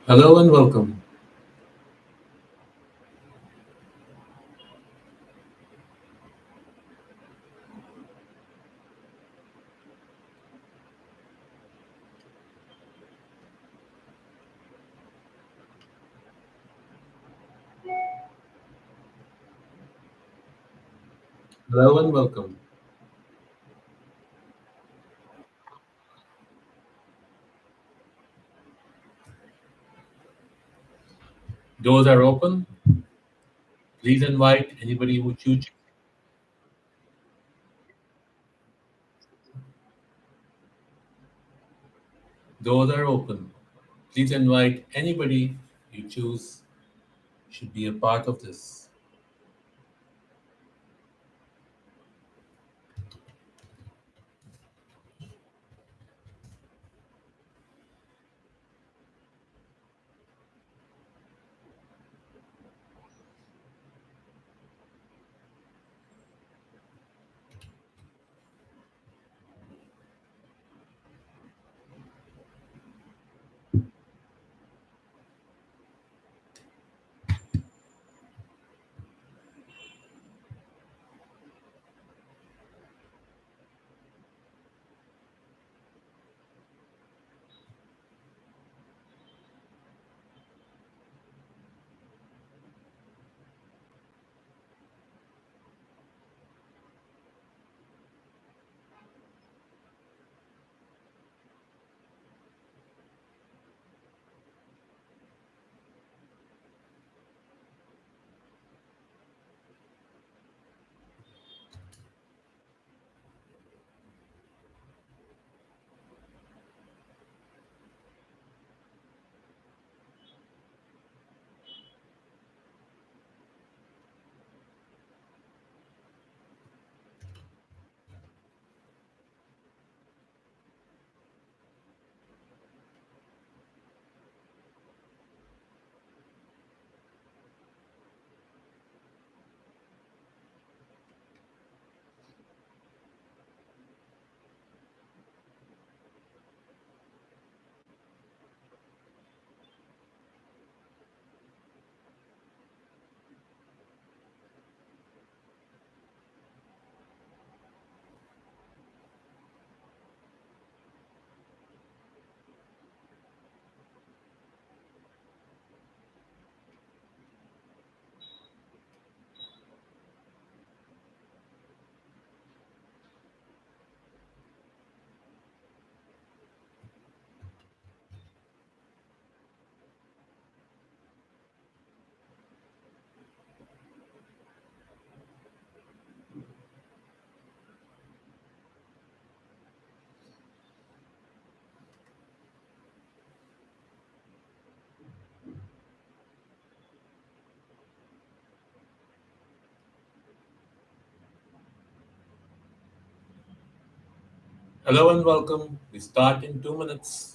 Hello and welcome. Hello and welcome. Doors are open. Please invite anybody who chooses. Doors are open. Please invite anybody you choose should be a part of this. Hello and welcome. We start in 2 minutes.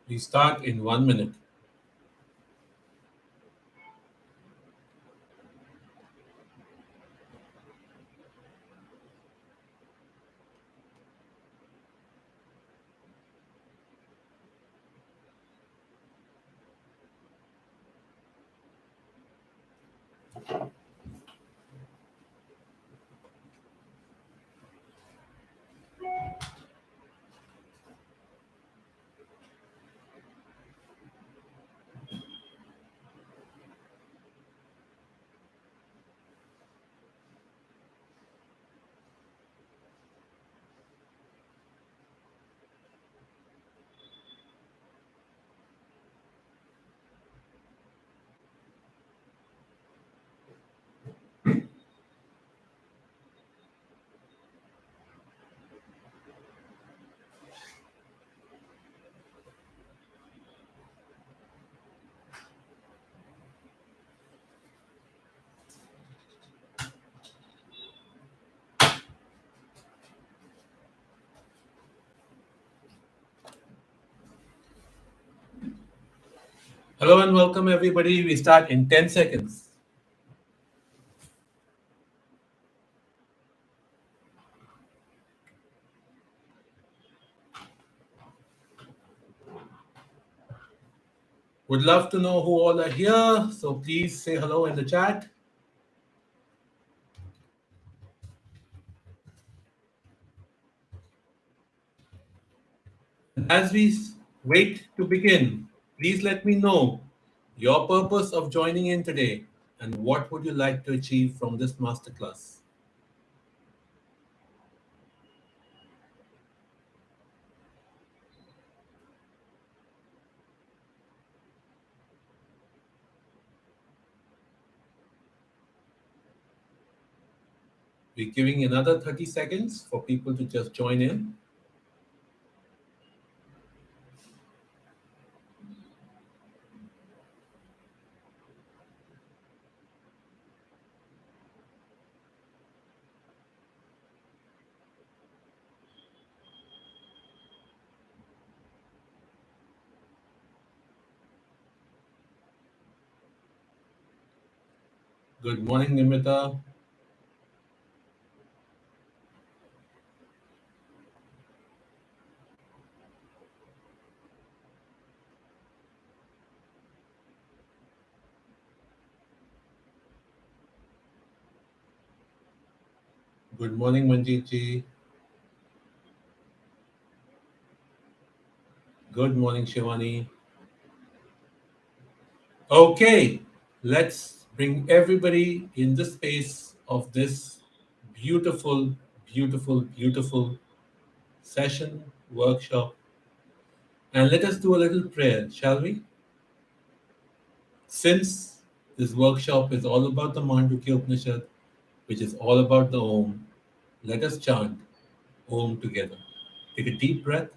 We start in 1 minute. Hello and welcome, everybody. We start in 10 seconds. Would love to know who all are here, so please say hello in the chat. As we wait to begin, please let me know your purpose of joining in today and what would you like to achieve from this masterclass. We're giving another 30 seconds for people to just join in. Good morning, Nimita. Good morning, Manjeet ji. Good morning, Shivani. Okay, let's bring everybody in the space of this beautiful, beautiful, beautiful session, workshop, and let us do a little prayer, shall we? Since this workshop is all about the Mandukya Upanishad, which is all about the Om, let us chant Om together. Take a deep breath.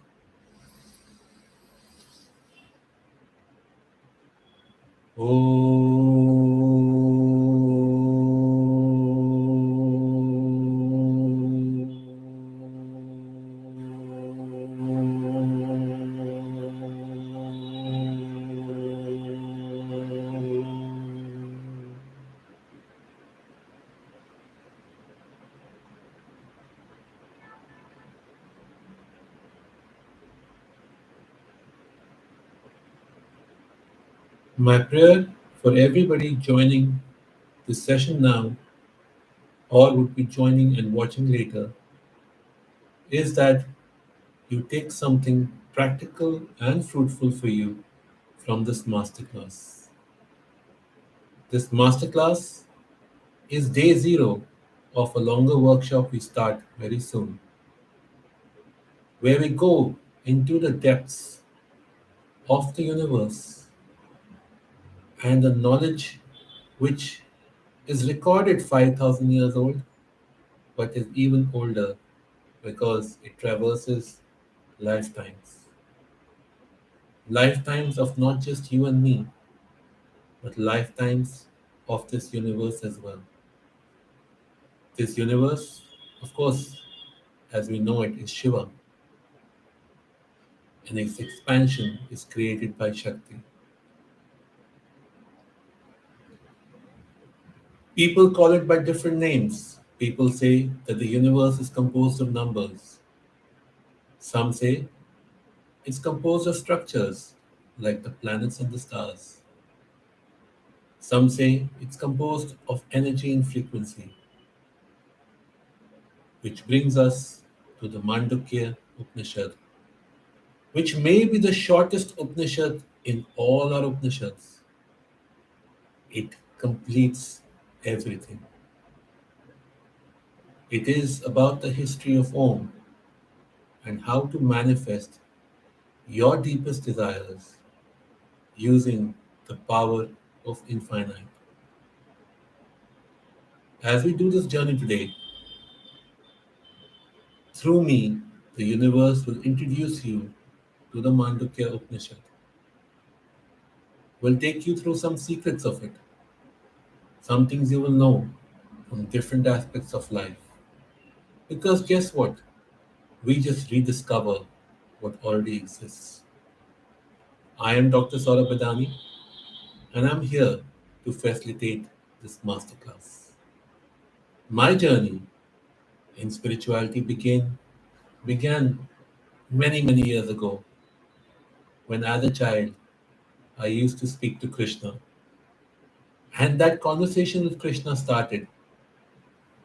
My prayer for everybody joining this session now or would be joining and watching later is that you take something practical and fruitful for you from this masterclass. This masterclass is day zero of a longer workshop we start very soon, where we go into the depths of the universe and the knowledge which is recorded 5,000 years old, but is even older because it traverses lifetimes. Lifetimes of not just you and me, but lifetimes of this universe as well. This universe, of course, as we know it, is Shiva, and its expansion is created by Shakti. People call it by different names. People say that the universe is composed of numbers. Some say it's composed of structures, like the planets and the stars. Some say it's composed of energy and frequency, which brings us to the Mandukya Upanishad, which may be the shortest Upanishad in all our Upanishads. It completes everything. It is about the history of Om and how to manifest your deepest desires using the power of infinite. As we do this journey today, through me, the universe will introduce you to the Mandukya Upanishad. We'll take you through some secrets of it, some things you will know from different aspects of life. Because guess what? We just rediscover what already exists. I am Dr. Saurabh Badani, and I'm here to facilitate this masterclass. My journey in spirituality began many years ago when, as a child, I used to speak to Krishna. And that conversation with Krishna started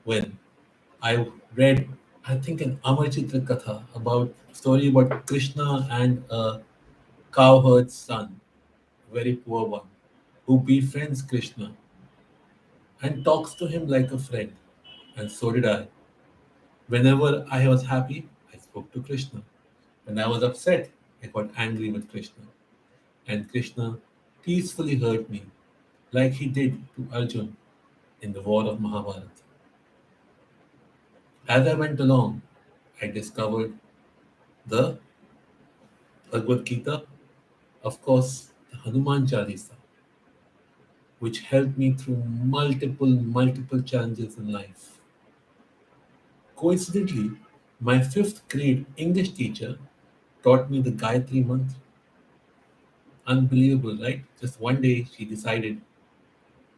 when I read, I think, an Amarchitra Katha about story about Krishna and a cowherd's son, a very poor one, who befriends Krishna and talks to him like a friend. And so did I. Whenever I was happy, I spoke to Krishna. When I was upset, I got angry with Krishna. And Krishna peacefully heard me, like he did to Arjun in the war of Mahabharata. As I went along, I discovered the Bhagavad Gita, of course, the Hanuman Chalisa, which helped me through multiple challenges in life. Coincidentally, my fifth grade English teacher taught me the Gayatri Mantra. Unbelievable, right? Just one day she decided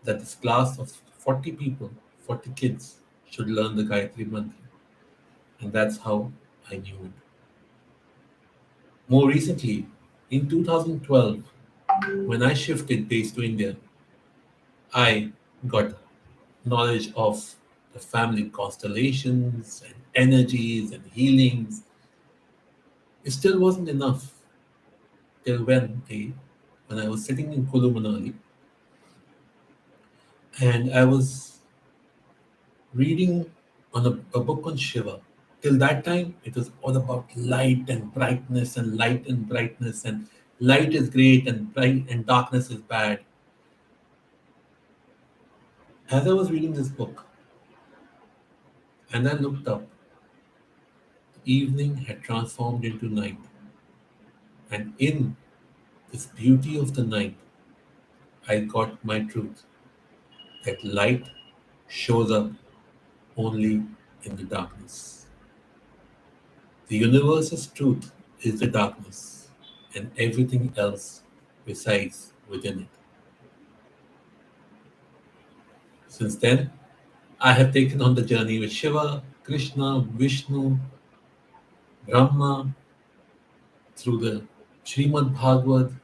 that this class of 40 people, 40 kids, should learn the Gayatri Mantra. And that's how I knew it. More recently, in 2012, when I shifted base to India, I got knowledge of the family constellations and energies and healings. It still wasn't enough till when I was sitting in Kulu Manali and I was reading on a book on Shiva. Till that time, it was all about light and brightness and light and brightness and light is great and bright and darkness is bad. As I was reading this book and I looked up, the evening had transformed into night, and in this beauty of the night, I got my truth that light shows up only in the darkness. The universe's truth is the darkness, and everything else resides within it. Since then, I have taken on the journey with Shiva, Krishna, Vishnu, Brahma, through the Srimad Bhagavad,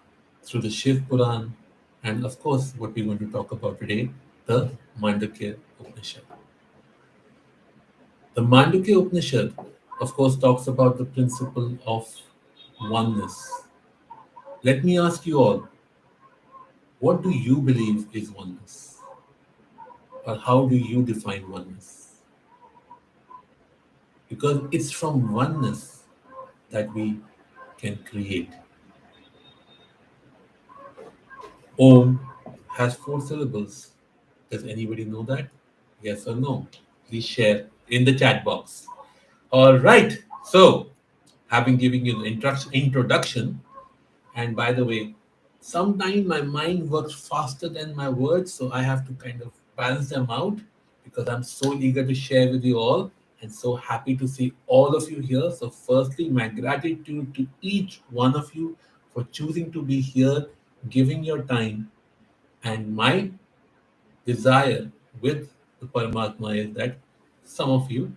through the Shiv Puran, and of course, what we're going to talk about today, the Mandukya Upanishad. The Mandukya Upanishad, of course, talks about the principle of oneness. Let me ask you all, what do you believe is oneness? Or how do you define oneness? Because it's from oneness that we can create. Om has four syllables. Does anybody know that? Yes or no? Please share in the chat box. All right. So, having given you the introduction, and by the way, sometimes my mind works faster than my words, so I have to kind of balance them out because I'm so eager to share with you all and so happy to see all of you here. So, firstly, my gratitude to each one of you for choosing to be here, giving your time, and my desire with the Paramatma is that some of you,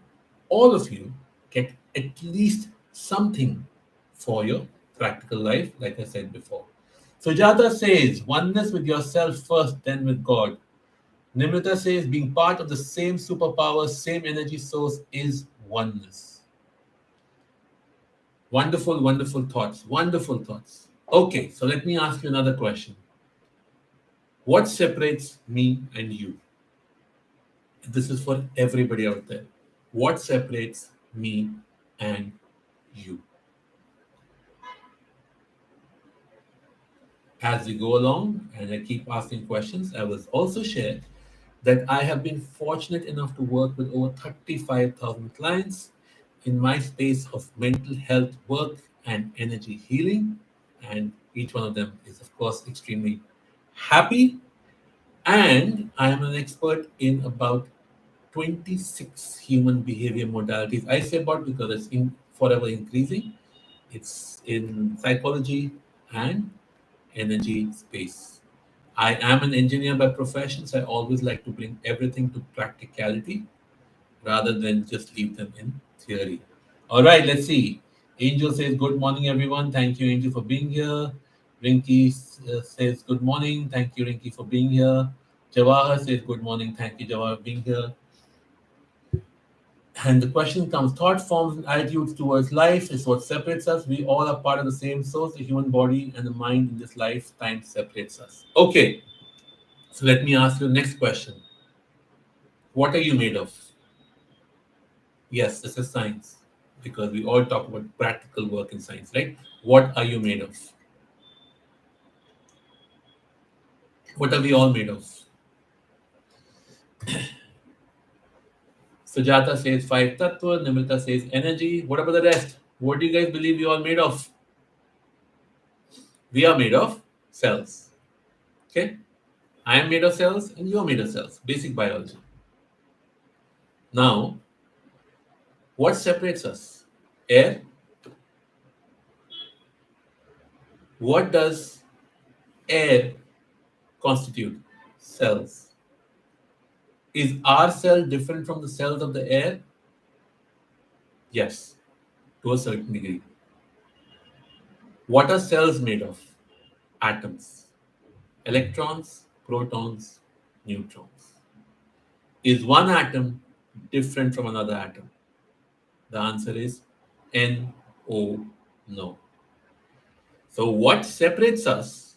all of you, get at least something for your practical life, like I said before. Sujata says, oneness with yourself first, then with God. Nimrita says, being part of the same superpower, same energy source is oneness. Wonderful thoughts. Wonderful thoughts. Okay, so let me ask you another question. What separates me and you? This is for everybody out there. What separates me and you? As we go along and I keep asking questions, I will also share that I have been fortunate enough to work with over 35,000 clients in my space of mental health work and energy healing. And each one of them is, of course, extremely happy. And I am an expert in about 26 human behavior modalities. I say about because it's forever increasing. It's in psychology and energy space. I am an engineer by profession, so I always like to bring everything to practicality rather than just leave them in theory. All right, let's see. Angel says, "Good morning, everyone. Thank you, Angel, for being here." Rinky says, "Good morning. Thank you, Rinky, for being here." Jawahar says, "Good morning. Thank you, Jawahar, for being here." And the question comes: thought forms and attitudes towards life is what separates us. We all are part of the same source. The human body and the mind in this lifetime separates us. Okay, so let me ask you the next question. What are you made of? Yes, this is science because we all talk about practical work in science, right? What are you made of? What are we all made of? Sujata says five tattva, Nimrita says energy. What about the rest? What do you guys believe we all made of? We are made of cells. Okay? I am made of cells and you are made of cells. Basic biology. Now, what separates us? Air. What does air constitute? Cells. Is our cell different from the cells of the air? Yes, to a certain degree. What are cells made of? Atoms. Electrons, protons, neutrons. Is one atom different from another atom? The answer is NO, no. So, what separates us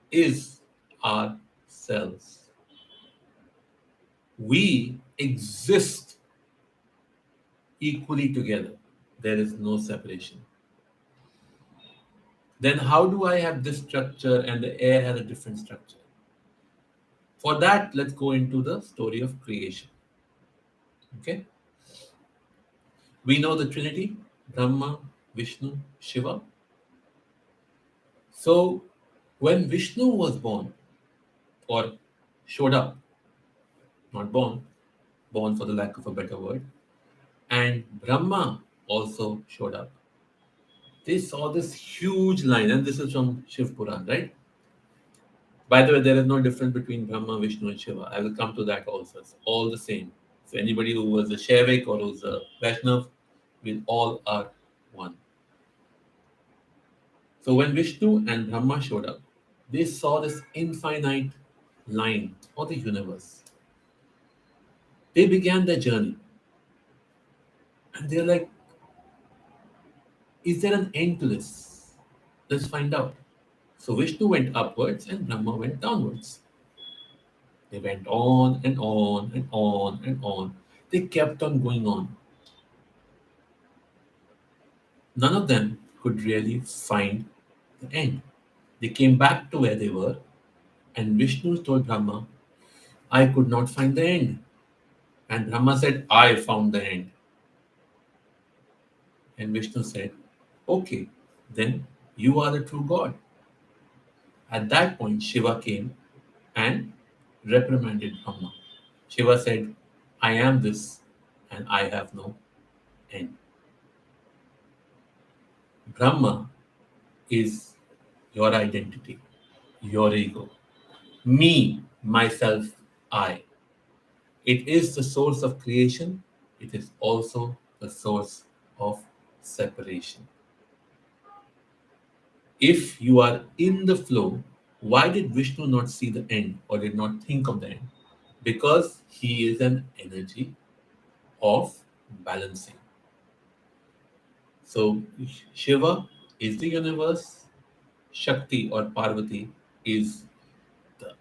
is our cells. We exist equally together. There is no separation. Then, how do I have this structure and the air has a different structure? For that, let's go into the story of creation. Okay? We know the Trinity: Brahma, Vishnu, Shiva. So, when Vishnu was born or showed up, not born, born for the lack of a better word, and Brahma also showed up, they saw this huge line, and this is from Shiv Puran, right? By the way, there is no difference between Brahma, Vishnu, and Shiva. I will come to that also. It's all the same. So, anybody who was a Shaivik or who's a Vaishnav, we all are one. So when Vishnu and Brahma showed up, they saw this infinite line of the universe. They began their journey and they're like, is there an end to this? Let's find out. So Vishnu went upwards and Brahma went downwards. They went on and on and on and on. They kept on going on. None of them could really find the end. They came back to where they were, and Vishnu told Brahma, I could not find the end. And Brahma said, I found the end. And Vishnu said, okay, then you are the true God. At that point, Shiva came and reprimanded Brahma. Shiva said, I am this and I have no end. Brahma is your identity, your ego. Me, myself, I. It is the source of creation, it is also the source of separation. If you are in the flow, why did Vishnu not see the end or did not think of the end? Because he is an energy of balancing. So Shiva is the universe, Shakti or Parvati is the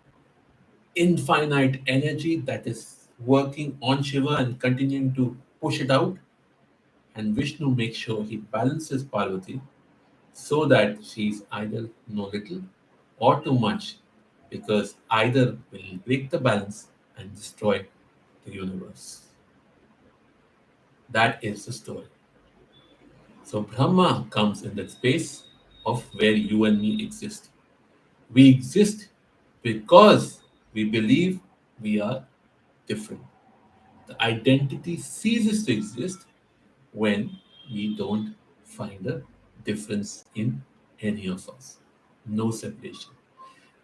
infinite energy that is working on Shiva and continuing to push it out. And Vishnu makes sure he balances Parvati so that she's either no little or too much, because either will break the balance and destroy the universe. That is the story. So Brahma comes in that space of where you and me exist. We exist because we believe we are different. The identity ceases to exist when we don't find a difference in any of us. No separation.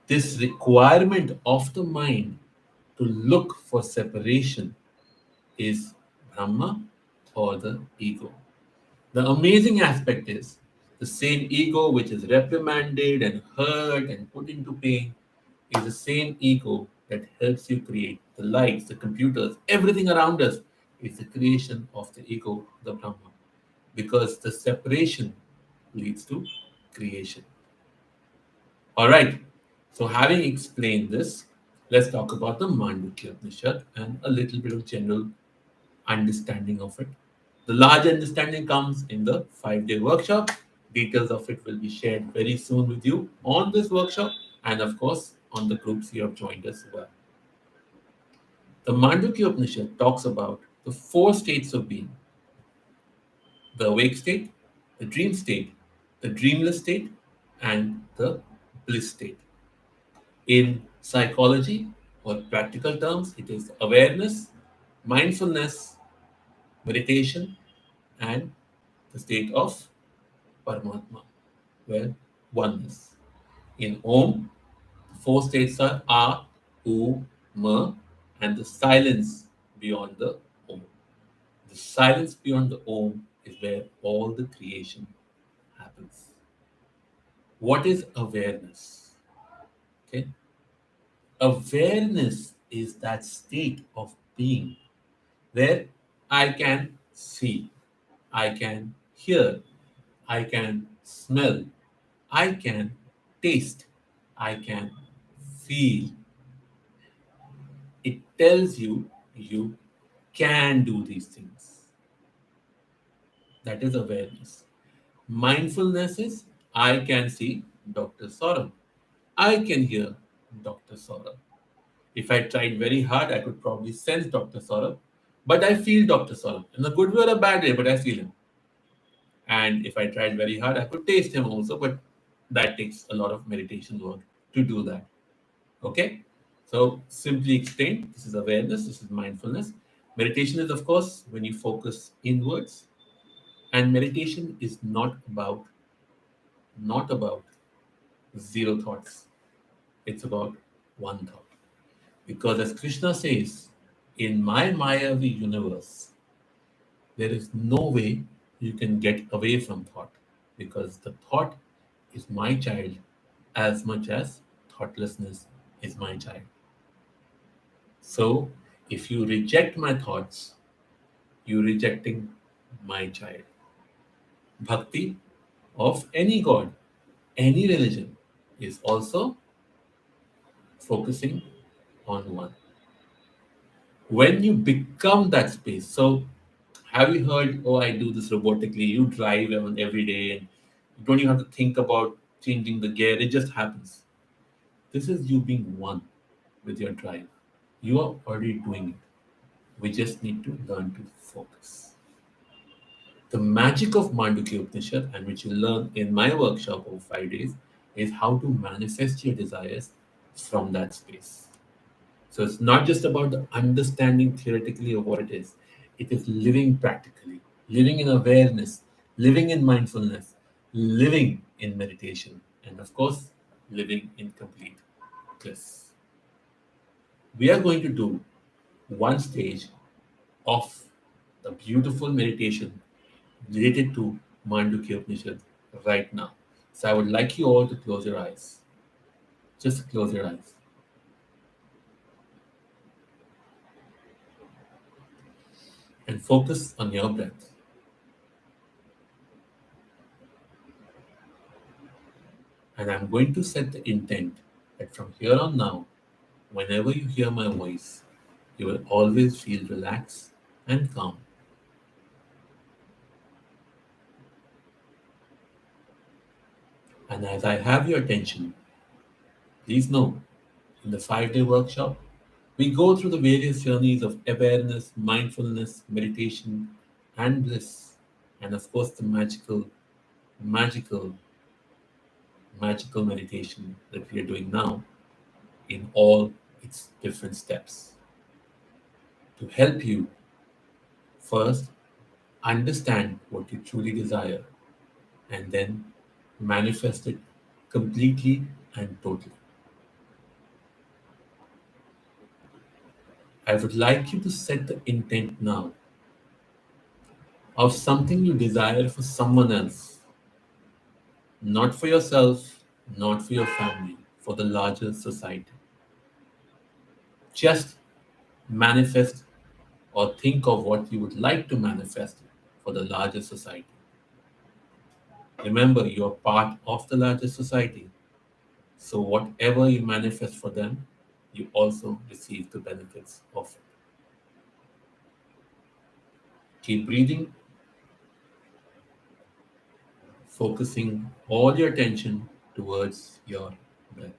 This requirement of the mind to look for separation is Brahma or the ego. The amazing aspect is the same ego which is reprimanded and hurt and put into pain is the same ego that helps you create the lights, the computers, everything around us is the creation of the ego, the Brahma. Because the separation leads to creation. All right. So, having explained this, let's talk about the Mandukya Upanishad and a little bit of general understanding of it. The large understanding comes in the 5 day workshop. Details of it will be shared very soon with you on this workshop and, of course, on the groups you have joined as well. The Mandukya Upanishad talks about the 4 states of being: the awake state, the dream state, the dreamless state, and the bliss state. In psychology or practical terms, it is awareness, mindfulness, meditation, and the state of Paramatma, where oneness. In Om, the 4 states are A, U, Ma, and the silence beyond the Om. The silence beyond the Om is where all the creation happens. What is awareness? Okay, awareness is that state of being where I can see, I can hear, I can smell, I can taste, I can feel. It tells you you can do these things. That is awareness. Mindfulness is I can see Dr. Saurabh. I can hear Dr. Saurabh. If I tried very hard, I could probably sense Dr. Saurabh, but I feel Dr. Saurabh in a good way or a bad way, but I feel him. And if I tried very hard, I could taste him also, but that takes a lot of meditation work to do that. Okay? So, simply explained, this is awareness, this is mindfulness. Meditation is, of course, when you focus inwards, and meditation is not about zero thoughts. It's about one thought. Because as Krishna says, in my Mayavi universe, there is no way you can get away from thought because the thought is my child as much as thoughtlessness is my child. So if you reject my thoughts, you're rejecting my child. Bhakti of any god, any religion is also focusing on one. When you become that space, so have you heard, oh, I do this robotically, you drive on every day and you don't even have to think about changing the gear, it just happens. This is you being one with your drive. You are already doing it. We just need to learn to focus. The magic of Mandukya Upanishad, and which you learn in my workshop over 5 days, is how to manifest your desires from that space. So it's not just about the understanding theoretically of what it is living practically, living in awareness, living in mindfulness, living in meditation, and of course, living in complete bliss. We are going to do one stage of the beautiful meditation related to Mandukya Upanishad right now. So I would like you all to close your eyes. Just close your eyes and focus on your breath. And I'm going to set the intent that from here on now, whenever you hear my voice, you will always feel relaxed and calm. And as I have your attention, please know in the 5 day workshop, we go through the various journeys of awareness, mindfulness, meditation, and bliss. And of course, the magical, magical meditation that we are doing now in all its different steps to help you first understand what you truly desire and then manifest it completely and totally. I would like you to set the intent now of something you desire for someone else, not for yourself, not for your family, for the larger society. Just manifest or think of what you would like to manifest for the larger society. Remember, you are part of the larger society. So, whatever you manifest for them, you also receive the benefits of it. Keep breathing, focusing all your attention towards your breath.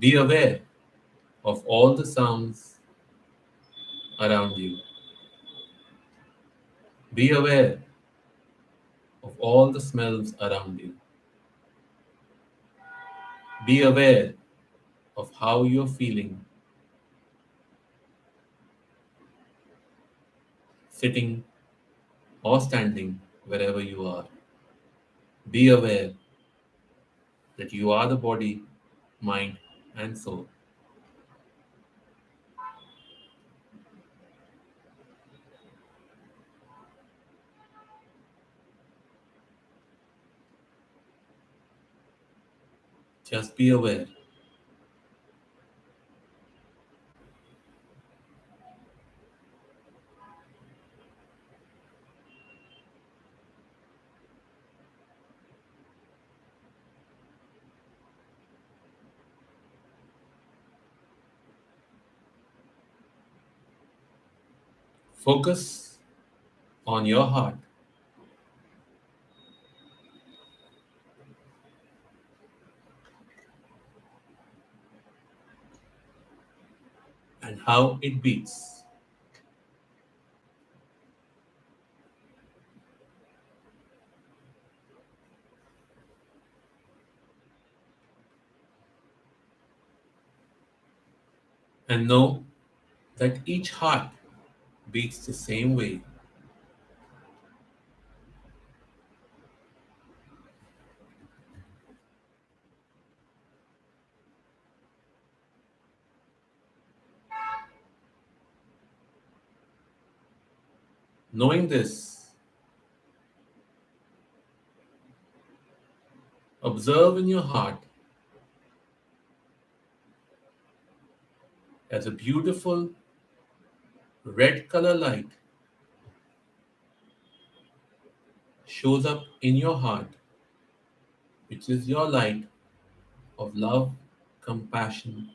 Be aware of all the sounds around you. Be aware of all the smells around you. Be aware of how you're feeling sitting or standing wherever you are. Be aware that you are the body, mind, and soul. Just be aware. Focus on your heart and how it beats. And know that each heart beats the same way. Knowing this, observe in your heart as a beautiful red color light shows up in your heart, which is your light of love, compassion.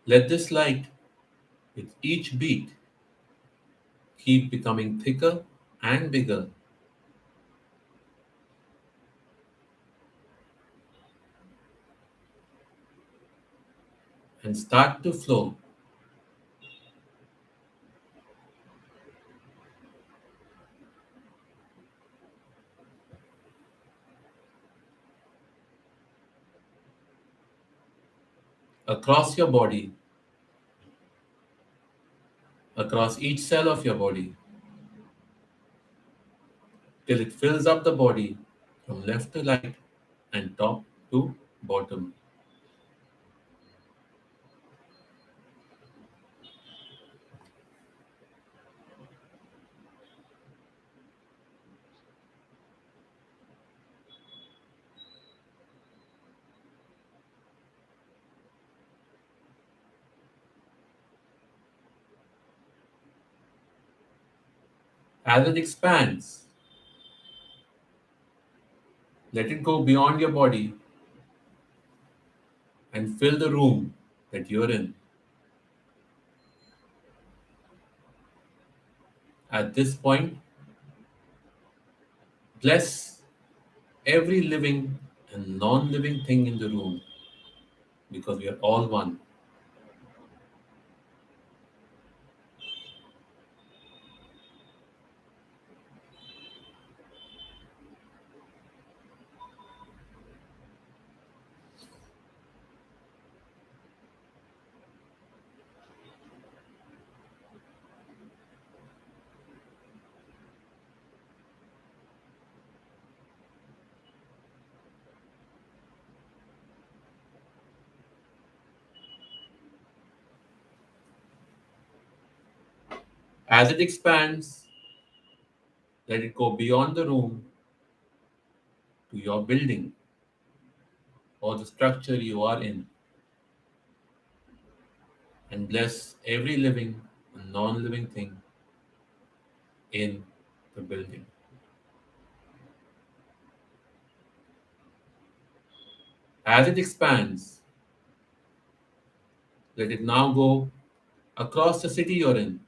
Let this light, with each beat, keep becoming thicker and bigger and start to flow across your body, across each cell of your body, till it fills up the body from left to right and top to bottom. As it expands, let it go beyond your body, and fill the room that you're in. At this point, bless every living and non living thing in the room because we are all one. As it expands, let it go beyond the room to your building or the structure you are in and bless every living and non living thing in the building. As it expands, let it now go across the city you're in.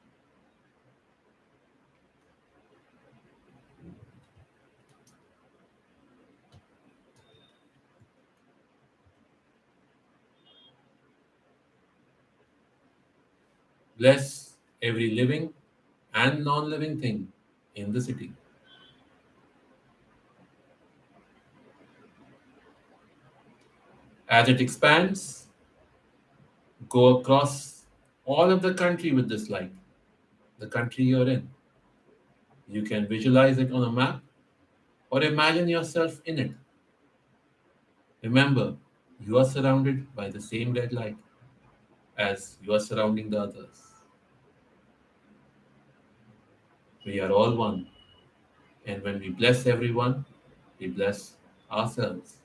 Bless every living and non living thing in the city. As it expands, go across all of the country with this light, the country you're in. You can visualize it on a map or imagine yourself in it. Remember, you are surrounded by the same red light as you are surrounding the others. We are all one, and when we bless everyone, we bless ourselves.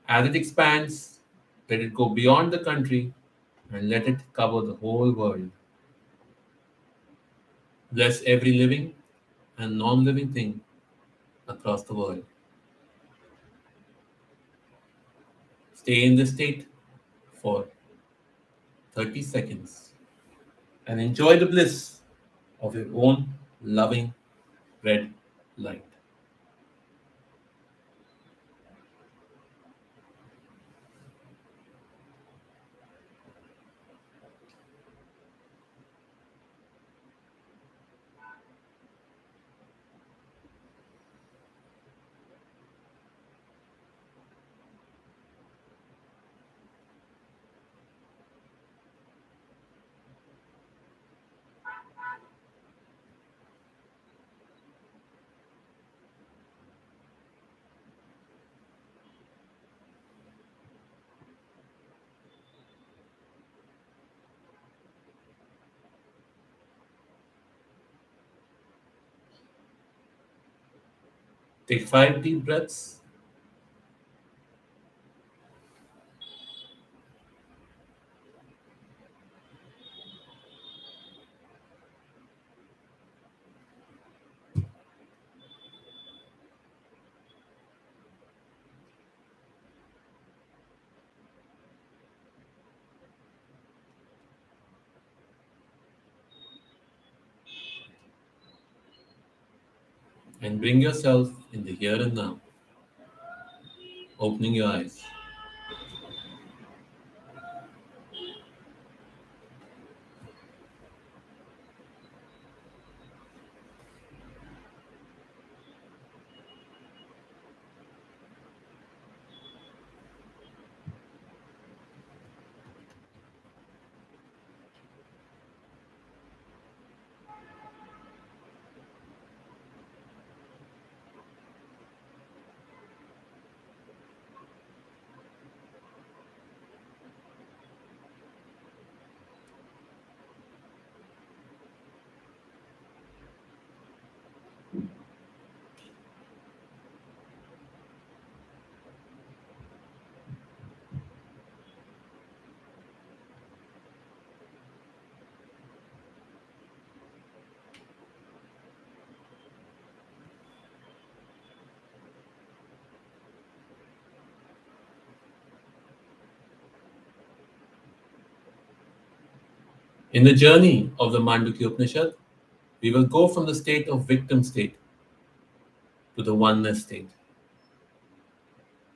As it expands, let it go beyond the country and let it cover the whole world. Bless every living and non living thing across the world. Stay in this state for 30 seconds and enjoy the bliss of your own loving red light. Take 5 deep breaths and bring yourself in the here and now, opening your eyes. In the journey of the Mandukya Upanishad, we will go from the state of victim state to the oneness state.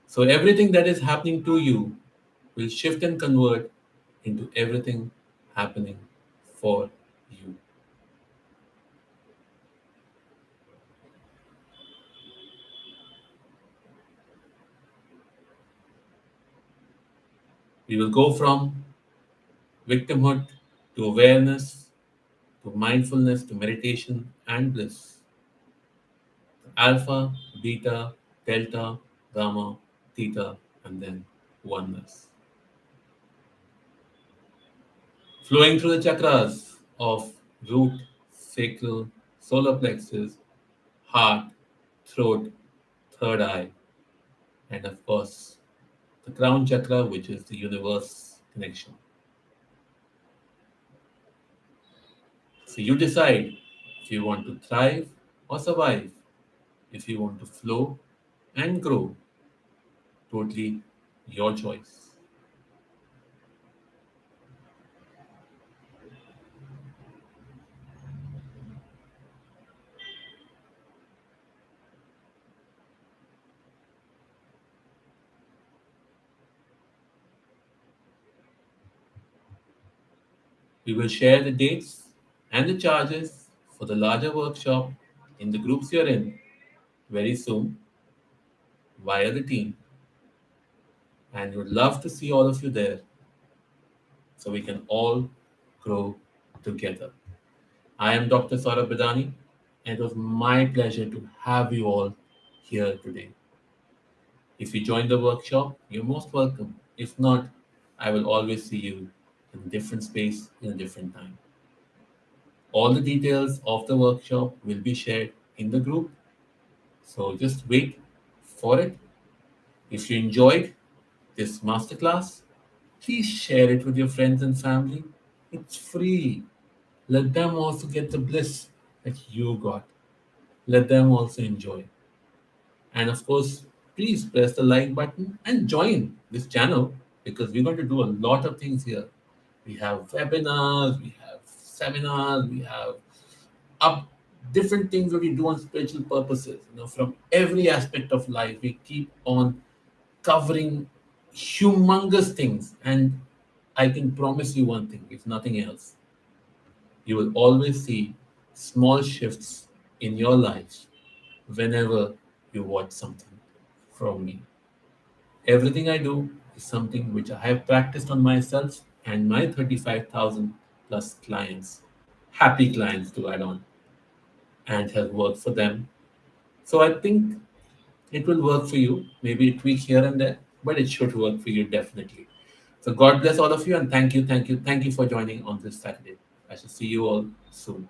So everything that is happening to you will shift and convert into everything happening for you. We will go from victimhood to awareness to mindfulness to meditation and bliss. Alpha, beta, delta, gamma, theta, and then oneness. Flowing through the chakras of root, sacral, solar plexus, heart, throat, third eye, and of course, the crown chakra, which is the universe connection. So you decide if you want to thrive or survive, if you want to flow and grow, totally your choice. We will share the dates and the charges for the larger workshop in the groups you're in very soon via the team, and would love to see all of you there so we can all grow together. I am Dr. Saurabh Bidani, and it was my pleasure to have you all here today. If you join the workshop, you're most welcome. If not, I will always see you in a different space in a different time. All the details of the workshop will be shared in the group, so just wait for it. If you enjoyed this masterclass, please share it with your friends and family. It's free. Let them also get the bliss that you got. Let them also enjoy. And of course, please press the like button and join this channel because we're going to do a lot of things here. We have webinars, we have seminars, we have up different things that we do on spiritual purposes. From every aspect of life, we keep on covering humongous things. And I can promise you one thing, if nothing else, you will always see small shifts in your life whenever you watch something from me. Everything I do is something which I have practiced on myself and my 35,000 plus clients, happy clients to add on, and has worked for them. So I think it will work for you. Maybe a tweak here and there, but it should work for you definitely. So God bless all of you and thank you, thank you, thank you for joining on this Saturday. I shall see you all soon.